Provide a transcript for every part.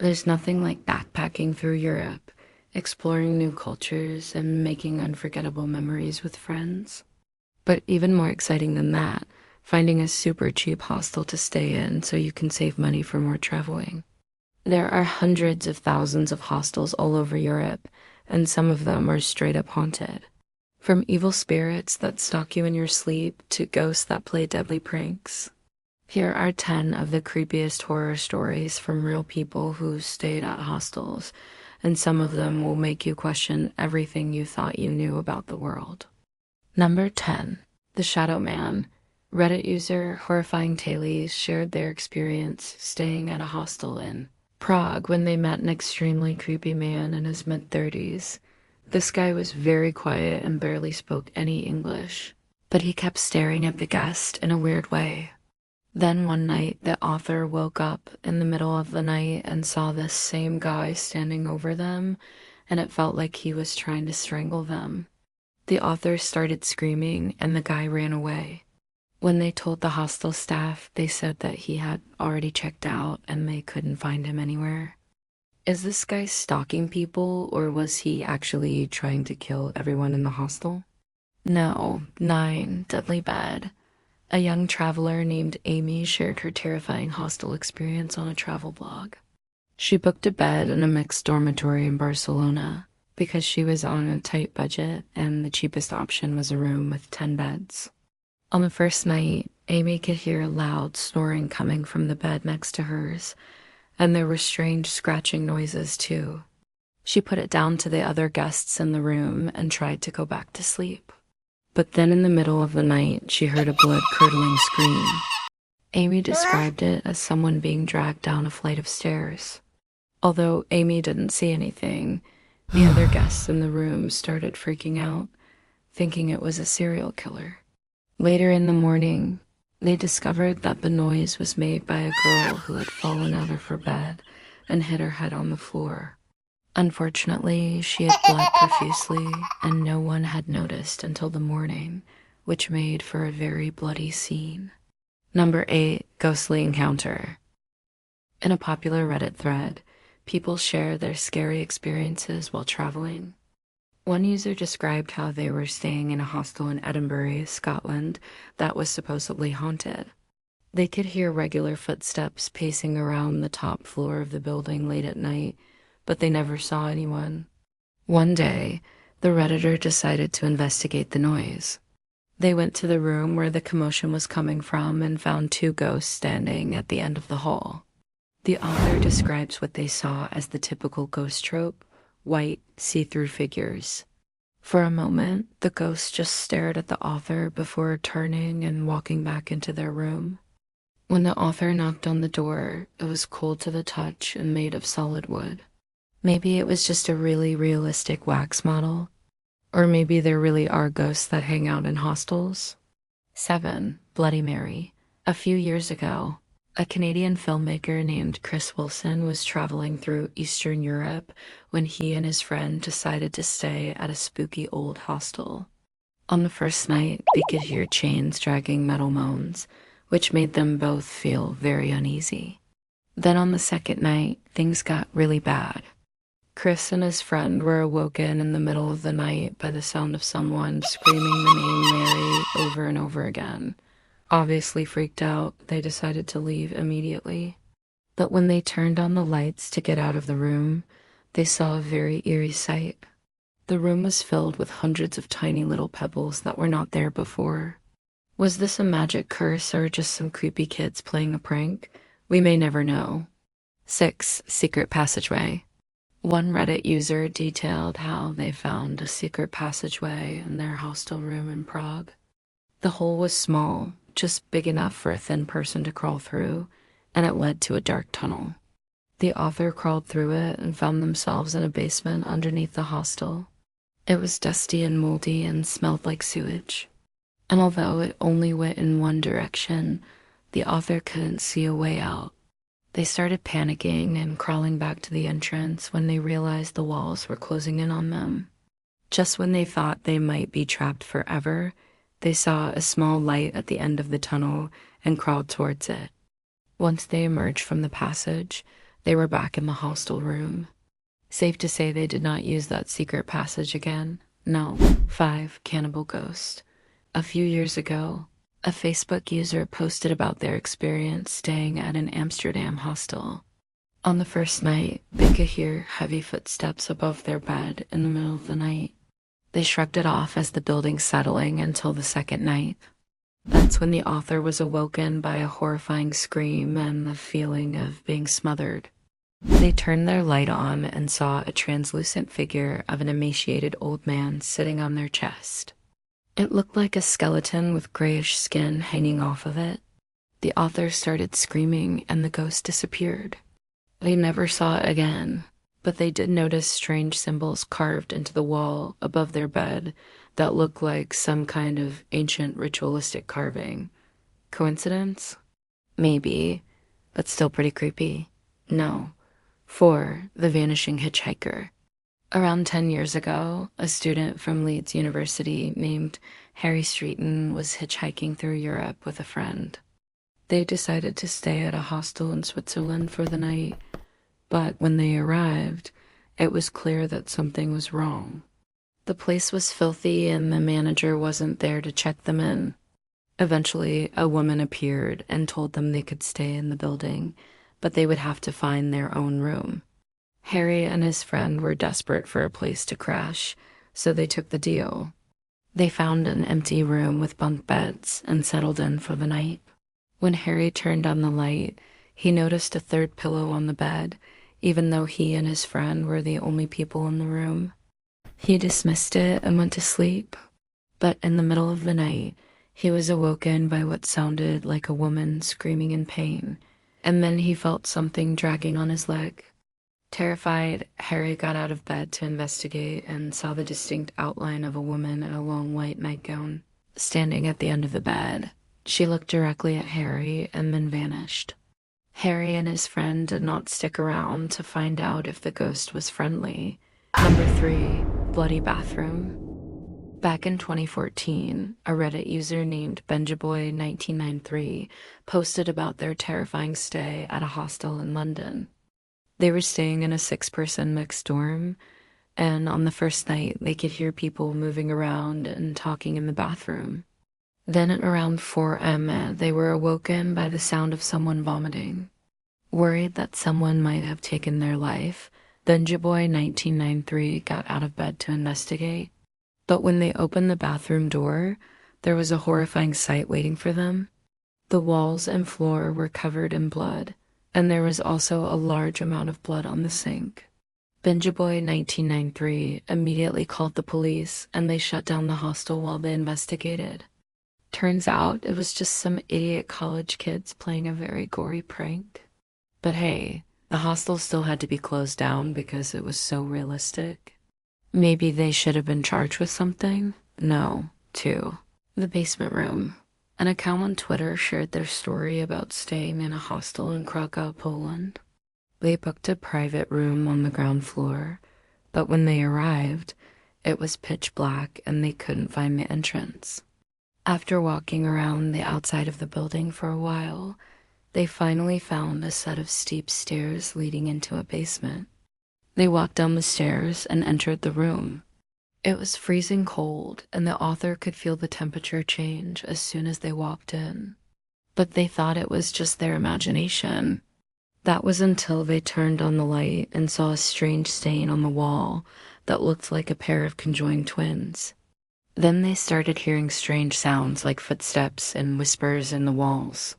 There's nothing like backpacking through Europe, exploring new cultures, and making unforgettable memories with friends. But even more exciting than that, finding a super cheap hostel to stay in so you can save money for more traveling. There are hundreds of thousands of hostels all over Europe, and some of them are straight up haunted. From evil spirits that stalk you in your sleep to ghosts that play deadly pranks. Here are 10 of the creepiest horror stories from real people who stayed at hostels, and some of them will make you question everything you thought you knew about the world. Number 10. The Shadow Man. Reddit user Horrifying Tales shared their experience staying at a hostel in Prague when they met an extremely creepy man in his mid-30s. This guy was very quiet and barely spoke any English, but he kept staring at the guest in a weird way. Then one night, the author woke up in the middle of the night and saw this same guy standing over them, and it felt like he was trying to strangle them. The author started screaming, and the guy ran away. When they told the hostel staff, they said that he had already checked out and they couldn't find him anywhere. Is this guy stalking people, or was he actually trying to kill everyone in the hostel? No. 9. Deadly Bed. A young traveler named Amy shared her terrifying hostel experience on a travel blog. She booked a bed in a mixed dormitory in Barcelona because she was on a tight budget and the cheapest option was a room with 10 beds. On the first night, Amy could hear loud snoring coming from the bed next to hers, and there were strange scratching noises too. She put it down to the other guests in the room and tried to go back to sleep. But then in the middle of the night, she heard a blood-curdling scream. Amy described it as someone being dragged down a flight of stairs. Although Amy didn't see anything, the other guests in the room started freaking out, thinking it was a serial killer. Later in the morning, they discovered that the noise was made by a girl who had fallen out of her bed and hit her head on the floor. Unfortunately, she had bled profusely, and no one had noticed until the morning, which made for a very bloody scene. Number 8. Ghostly Encounter. In a popular Reddit thread, people share their scary experiences while traveling. One user described how they were staying in a hostel in Edinburgh, Scotland, that was supposedly haunted. They could hear regular footsteps pacing around the top floor of the building late at night, but they never saw anyone. One day, the Redditor decided to investigate the noise. They went to the room where the commotion was coming from and found 2 ghosts standing at the end of the hall. The author describes what they saw as the typical ghost trope: white, see-through figures. For a moment, the ghosts just stared at the author before turning and walking back into their room. When the author knocked on the door, it was cold to the touch and made of solid wood. Maybe it was just a really realistic wax model. Or maybe there really are ghosts that hang out in hostels. 7. Bloody Mary. A few years ago, a Canadian filmmaker named Chris Wilson was traveling through Eastern Europe when he and his friend decided to stay at a spooky old hostel. On the first night, they could hear chains dragging metal moans, which made them both feel very uneasy. Then on the second night, things got really bad. Chris and his friend were awoken in the middle of the night by the sound of someone screaming the name Mary over and over again. Obviously freaked out, they decided to leave immediately. But when they turned on the lights to get out of the room, they saw a very eerie sight. The room was filled with hundreds of tiny little pebbles that were not there before. Was this a magic curse or just some creepy kids playing a prank? We may never know. 6. Secret Passageway. One Reddit user detailed how they found a secret passageway in their hostel room in Prague. The hole was small, just big enough for a thin person to crawl through, and it led to a dark tunnel. The author crawled through it and found themselves in a basement underneath the hostel. It was dusty and moldy and smelled like sewage. And although it only went in one direction, the author couldn't see a way out. They started panicking and crawling back to the entrance when they realized the walls were closing in on them. Just when they thought they might be trapped forever, they saw a small light at the end of the tunnel and crawled towards it. Once they emerged from the passage, They were back in the hostel room. Safe to say they did not use that secret passage again. No. 5. Cannibal Ghost. A few years ago, a Facebook user posted about their experience staying at an Amsterdam hostel. On the first night, they could hear heavy footsteps above their bed in the middle of the night. They shrugged it off as the building's settling until the second night. That's when the author was awoken by a horrifying scream and the feeling of being smothered. They turned their light on and saw a translucent figure of an emaciated old man sitting on their chest. It looked like a skeleton with grayish skin hanging off of it. The author started screaming and the ghost disappeared. They never saw it again, but they did notice strange symbols carved into the wall above their bed that looked like some kind of ancient ritualistic carving. Coincidence? Maybe, but still pretty creepy. No. 4. The Vanishing Hitchhiker. Around 10 years ago, a student from Leeds University named Harry Streeton was hitchhiking through Europe with a friend. They decided to stay at a hostel in Switzerland for the night, but when they arrived, it was clear that something was wrong. The place was filthy and the manager wasn't there to check them in. Eventually, a woman appeared and told them they could stay in the building, but they would have to find their own room. Harry and his friend were desperate for a place to crash, so they took the deal. They found an empty room with bunk beds and settled in for the night. When Harry turned on the light, he noticed a third pillow on the bed, even though he and his friend were the only people in the room. He dismissed it and went to sleep, but in the middle of the night, he was awoken by what sounded like a woman screaming in pain, and then he felt something dragging on his leg. Terrified, Harry got out of bed to investigate and saw the distinct outline of a woman in a long white nightgown, standing at the end of the bed. She looked directly at Harry and then vanished. Harry and his friend did not stick around to find out if the ghost was friendly. Number 3, Bloody Bathroom. Back in 2014, a Reddit user named Benjaboy1993 posted about their terrifying stay at a hostel in London. They were staying in a 6-person mixed dorm, and on the first night, they could hear people moving around and talking in the bathroom. Then at around 4 a.m., they were awoken by the sound of someone vomiting. Worried that someone might have taken their life, Benjaboy1993 got out of bed to investigate. But when they opened the bathroom door, there was a horrifying sight waiting for them. The walls and floor were covered in blood, and there was also a large amount of blood on the sink. Benjaboy1993 immediately called the police, and they shut down the hostel while they investigated. Turns out it was just some idiot college kids playing a very gory prank. But hey, the hostel still had to be closed down because it was so realistic. Maybe they should have been charged with something? No. 2. The Basement Room. An account on Twitter shared their story about staying in a hostel in Krakow, Poland. They booked a private room on the ground floor, but when they arrived, it was pitch black and they couldn't find the entrance. After walking around the outside of the building for a while, they finally found a set of steep stairs leading into a basement. They walked down the stairs and entered the room. It was freezing cold, and the author could feel the temperature change as soon as they walked in. But they thought it was just their imagination. That was until they turned on the light and saw a strange stain on the wall that looked like a pair of conjoined twins. Then they started hearing strange sounds like footsteps and whispers in the walls.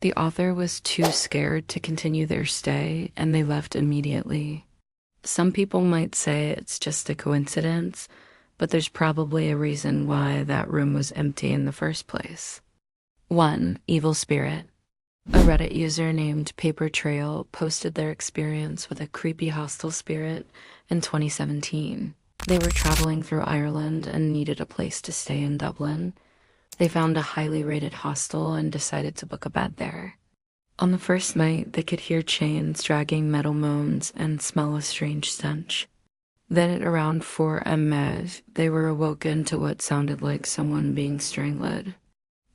The author was too scared to continue their stay, and they left immediately. Some people might say it's just a coincidence, but there's probably a reason why that room was empty in the first place. 1. Evil Spirit. A Reddit user named Paper Trail posted their experience with a creepy hostel spirit in 2017. They were traveling through Ireland and needed a place to stay in Dublin. They found a highly rated hostel and decided to book a bed there. On the first night, they could hear chains dragging metal moans and smell a strange stench. Then at around 4 a.m., they were awoken to what sounded like someone being strangled.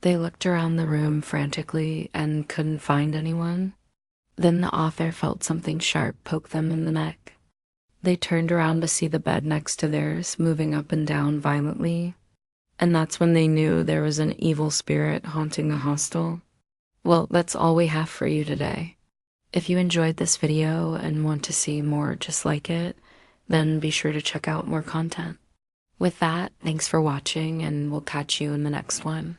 They looked around the room frantically and couldn't find anyone. Then the author felt something sharp poke them in the neck. They turned around to see the bed next to theirs moving up and down violently, and that's when they knew there was an evil spirit haunting the hostel. Well, that's all we have for you today. If you enjoyed this video and want to see more just like it, then be sure to check out more content. With that, thanks for watching, and we'll catch you in the next one.